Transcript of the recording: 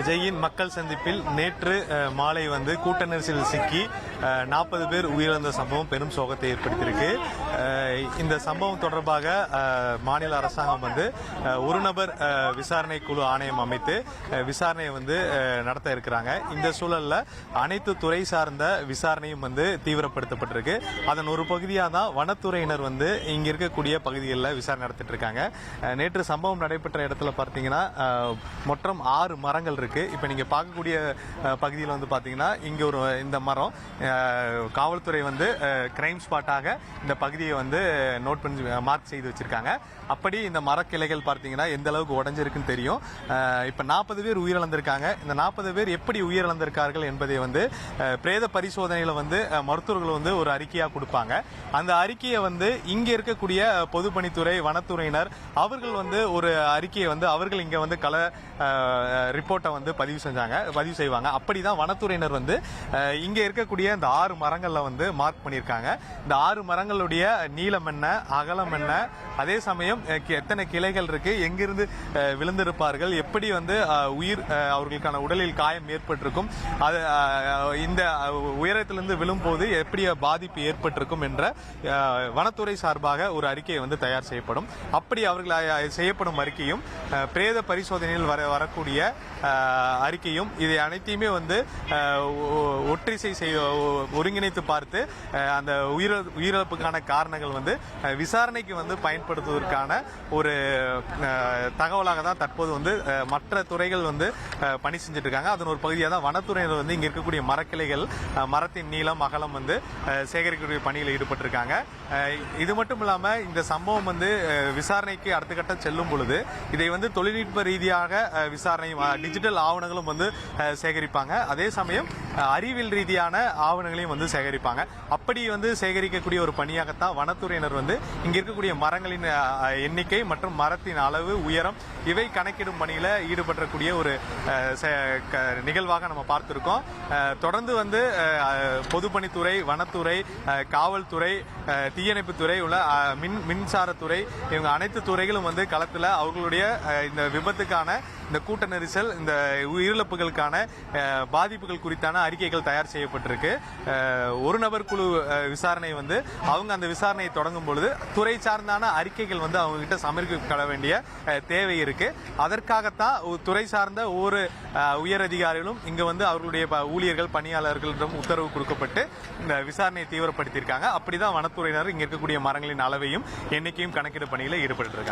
விஜயின் மக்கள் சந்திப்பில் நேற்று மாலை கூட்ட நெரிசலில் சிக்கி 40 பேர் உயிரிழந்த சம்பவம் பெரும் சோகத்தை ஏற்படுத்தியிருக்கு. இந்த சம்பவம் தொடர்பாக மாநில அரசாங்கம் ஒரு நபர் விசாரணை குழு ஆணையம் அமைத்து விசாரணையை நடத்த இருக்கிறாங்க. இந்த சூழல்ல அனைத்து துறை சார்ந்த விசாரணையும் தீவிரப்படுத்தப்பட்டிருக்கு. அதன் ஒரு பகுதியாக தான் வனத்துறையினர் இங்க இருக்கக்கூடிய பகுதிகளில் விசாரணை நடத்திட்டு இருக்காங்க. நேற்று சம்பவம் நடைபெற்ற இடத்துல பார்த்தீங்கன்னா மொத்தம் 6 மரங்கள் இருக்கு. இப்ப நீங்க பார்க்கக்கூடிய பகுதியில் பாத்தீங்கன்னா இங்க இந்த மரம் காவல்துறை கிரைம் ஸ்பாட்டாக இந்த பகுதியை நோட் பண்ணி மார்க் செய்து வச்சிருக்காங்க. அப்படி இந்த மரக்கிளைகள் பார்த்தீங்கன்னா எந்த அளவுக்கு உடஞ்சிருக்குன்னு தெரியும். இப்ப 40 பேர் உயிரிழந்திருக்காங்க. இந்த 40 பேர் எப்படி உயிரிழந்திருக்கார்கள் என்பதை பிரேத பரிசோதனையில மருத்துவர்கள் ஒரு அறிக்கையா கொடுப்பாங்க. அந்த அறிக்கையை இங்க இருக்கக்கூடிய பொதுப்பணித்துறை வனத்துறையினர் அவர்கள் ஒரு அறிக்கையை அவர்கள் இங்க கள ரிப்போர்ட்டை பதிவு செய்வாங்க. அப்படிதான் வனத்துறையினர் இங்க இருக்கக்கூடிய இந்த 6 மரங்கள்ல மார்க் பண்ணிருக்காங்க. இந்த 6 மரங்களுடைய நீளம் என்ன, அகலம் என்ன, அதே சமயம் எத்தனை கிளைகள் இருக்கு, எங்கிருந்து விழுந்திருப்பார்கள், எப்படி உயிர் அவர்களுக்கான உடலில் காயம் ஏற்பட்டிருக்கும், இந்த உயரத்திலிருந்து விழும்போது எப்படி பாதிப்பு ஏற்பட்டிருக்கும் என்ற வனத்துறை சார்பாக ஒரு அறிக்கையை தயார் செய்யப்படும். அப்படி அவர்கள் செய்யப்படும் அறிக்கையும் பிரேத பரிசோதனையில் வரக்கூடிய அறிக்கையும் இதை அனைத்தையுமே ஒற்றிசை ஒருங்கிணைத்து பார்த்து அந்த உயிரிழப்புக்கான காரணங்கள் விசாரணைக்கு பயன்படுத்துவதற்கான ஒரு தகவலாக தான் தற்போது மற்ற துறைகள் பணி செஞ்சுட்டு இருக்காங்க. அதன் ஒரு பகுதியாக தான் வனத்துறையினர் இங்க இருக்கக்கூடிய மரக்கிளைகள், மரத்தின் நீளம், அகலம் சேகரிக்கக்கூடிய பணியில் ஈடுபட்டிருக்காங்க. இது மட்டும் இல்லாம இந்த சம்பவம் விசாரணைக்கு அடுத்த கட்டம் செல்லும் பொழுது இதை தொழில்நுட்ப ரீதியாக விசாரணை டிஜிட்டல் ஆவணங்களும் சேகரிப்பாங்க. அதே சமயம் அறிவியல் ரீதியான ஆவணங்களையும் சேகரிப்பாங்க. அப்படி சேகரிக்கக்கூடிய ஒரு பணியாகத்தான் வனத்துறையினர் இங்க இருக்கக்கூடிய மரங்களின் எண்ணிக்கை மற்றும் மரத்தின் அளவு, உயரம் இவை கணக்கிடும் பணியில ஈடுபடக்கூடிய ஒரு நிகழ்வாக நம்ம பார்த்திருக்கோம். தொடர்ந்து பொதுப்பணித்துறை, வனத்துறை, காவல்துறை, தீயணைப்புத்துறை உள்ள மின்சாரத்துறை இவங்க அனைத்து துறைகளும் களத்துல அவர்களுடைய இந்த விபத்துக்கான, இந்த கூட்ட நெரிசல், இந்த உயிரிழப்புகளுக்கான பாதிப்புகள் குறித்தான அறிக்கைகள் தயார் செய்யப்பட்டிருக்கு. ஒரு நபர் குழு விசாரணை அவங்க அந்த விசாரணையை தொடங்கும் பொழுது துறை சார்ந்தான அறிக்கைகள் அவங்க கிட்ட சமர்ப்பிக்க வேண்டிய தேவை இருக்கு. அதற்காகத்தான் துறை சார்ந்த ஒவ்வொரு உயர் அதிகாரிகளும் இங்க அவர்களுடைய ஊழியர்கள், பணியாளர்களிடம் உத்தரவு கொடுக்கப்பட்டு இந்த விசாரணையை தீவிரப்படுத்தியிருக்காங்க. அப்படிதான் வனத்துறையினர் இங்க இருக்கக்கூடிய மரங்களின் அளவையும் எண்ணிக்கையும் கணக்கீடு பணியில ஈடுபட்டு இருக்காங்க.